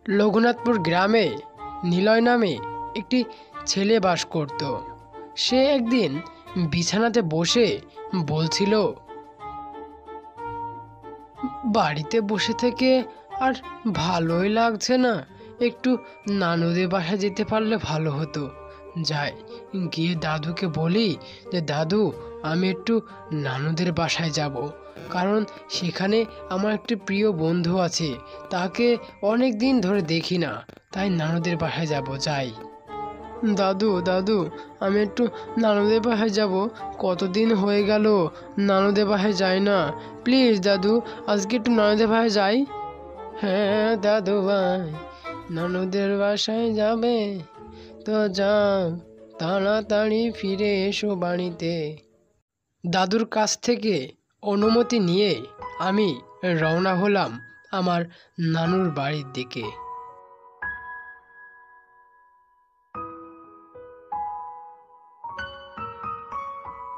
রঘুনাথপুর গ্রামে নিলয় নামে একটি ছেলে বাস করত। সে একদিন বিছানাতে বসে বলছিল, বাড়িতে বসে থেকে আর ভালোই লাগছে না, একটু নানুদের বাসায় যেতে পারলে ভালো হতো। যাই, গিয়ে দাদুকে বলি যে দাদু, আমি একটু নানুদের বাসায় যাব, কারণ সেখানে আমার একটি প্রিয় বন্ধু আছে, তাকে অনেক দিন ধরে দেখি না, তাই নানুদের বাসায় যাব। যাই দাদু, দাদু, আমি একটু নানুদের বাসায় যাব, কতদিন হয়ে গেল নানুদের বাসায় যাই না, প্লিজ দাদু, আজকে একটু নানুদের বাসায় যাই। হ্যাঁ দাদু ভাই, নানুদের বাসায় যাবে তো যাও, তাড়াতাড়ি ফিরে এসো বাড়িতে। দাদুর কাছ থেকে অনুমতি নিয়ে আমি রওনা হলাম আমার নানুর বাড়ির দিকে।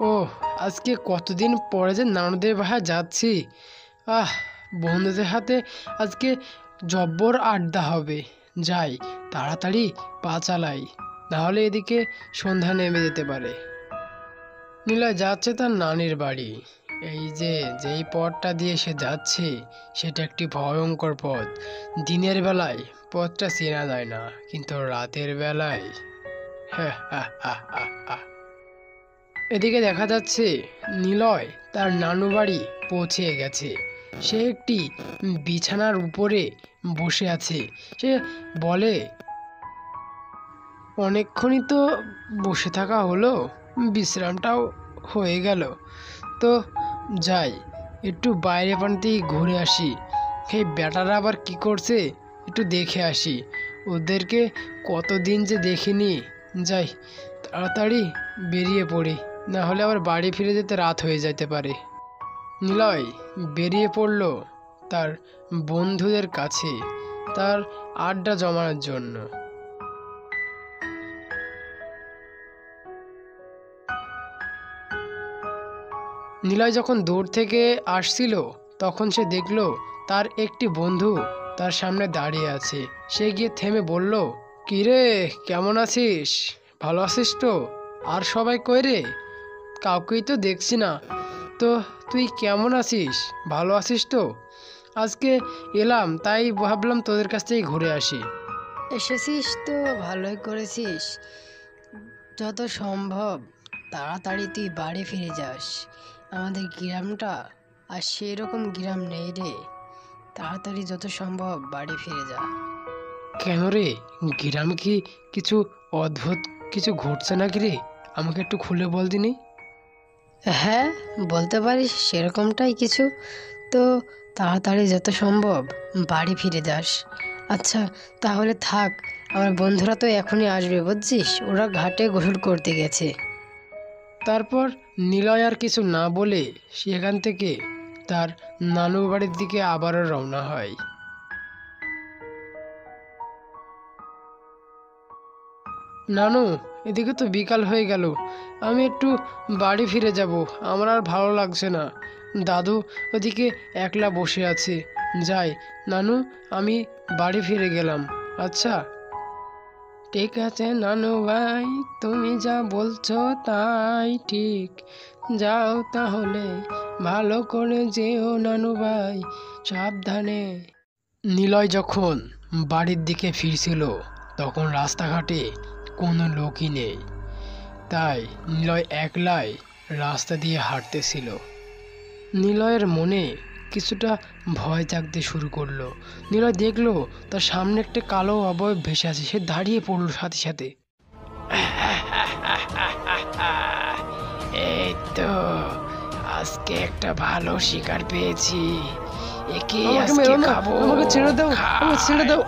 ও, আজকে কতদিন পরে যে নানুদের বাসায় যাচ্ছি। আহ, বন্ধুদের হাতে আজকে জব্বর আড্ডা হবে। যাই, তাড়াতাড়ি পা চালাই, নাহলে এদিকে সন্ধ্যা নেমে যেতে পারে। নিলয় যাচ্ছে তার নানির বাড়ি। এই যে যেই পথটা দিয়ে সে যাচ্ছে সেটা একটি ভয়ঙ্কর পথ। দিনের বেলায় পথটা চেনা যায় না, কিন্তু রাতের বেলায় হ্যাঁ হ্যাঁ হ্যাঁ হ্যাঁ হ্যাঁ। এদিকে দেখা যাচ্ছে নিলয় তার নানু বাড়ি পৌঁছে গেছে। সে একটি বিছানার উপরে বসে আছে। সে বলে, অনেকক্ষণই তো বসে থাকা হলো, বিশ্রামটাও হয়ে গেল, তো যাই, একটু বাইরে প্রান্তেই ঘুরে আসি। এই বেটারা আবার কি করছে একটু দেখে আসি, ওদেরকে কতদিন যে দেখিনি। যাই, তাড়াতাড়ি বেরিয়ে পড়ি, না হলে আবার বাড়ি ফিরে যেতে রাত হয়ে যেতে পারে। নিলয় বেরিয়ে পড়ল তার বন্ধুদের কাছে তার আড্ডা জমানোর জন্য। নিলয় যখন দূর থেকে আসছিল তখন সে দেখল তার একটি বন্ধু তার সামনে দাঁড়িয়ে আছে। সে গিয়ে থেমে বলল, কি রে, কেমন আছিস? ভালো আছিস তো? আর সবাই কই রে? কাউকেই তো দেখছি না। তো তুই কেমন আছিস? ভালো আছিস তো? আজকে এলাম, তাই ভাবলাম তোদের কাছ থেকে ঘুরে আসি। এসেছিস তো ভালোই করেছিস। যত সম্ভব তাড়াতাড়ি তুই বাড়ি ফিরে যাস। আমাদের গ্রামটা আর সেরকম গ্রাম নেই রে। তাড়াতাড়ি যত সম্ভব বাড়ি ফিরে যা। কেন রে, গ্রামে কি কিছু অদ্ভুত কিছু ঘটছে নাকি রে? আমাকে একটু খুলে বল দিনি। হ্যাঁ, বলতে পারিস সেরকমটাই কিছু। তো তাড়াতাড়ি যত সম্ভব বাড়ি ফিরে যাস। আচ্ছা, তাহলে থাক, আমার বন্ধুরা তো এখনই আসবে বুঝছিস, ওরা ঘাটে গোসল করতে গেছে। তারপর নিলয় আর কিছু না বলে সেখান থেকে তার নানু বাড়ির দিকে আবারও রওনা হয়। নানু, এদিকে তো বিকাল হয়ে গেল, আমি একটু বাড়ি ফিরে যাব, আমার আর ভালো লাগছে না। দাদু ওদিকে একলা বসে আছে। যাই নানু, আমি বাড়ি ফিরে গেলাম। আচ্ছা, ঠিক আছে নানু ভাই, তুমি যা বলছো তাই ঠিক। যাও তাহলে, ভালো করে যেও নানু ভাই, সাবধানে। নিলয় যখন বাড়ির দিকে ফিরছিল তখন রাস্তাঘাটে কোনো লোকই নেই, তাই নিলয় একলাই রাস্তা দিয়ে হাঁটতেছিল। নিলয়ের মনে কিছুটা ভয় জাগতে শুরু করলো। নিলয় দেখলো তার সামনে একটা কালো অবয়ব ভেসে আছে। সে দাঁড়িয়ে পড়লো সাথে সাথে। এই তো, আজকে একটা ভালো শিকার পেয়েছি, একে আজকে খাবো। আমাকে ছেড়ে দাও, আমাকে ছেড়ে দাও।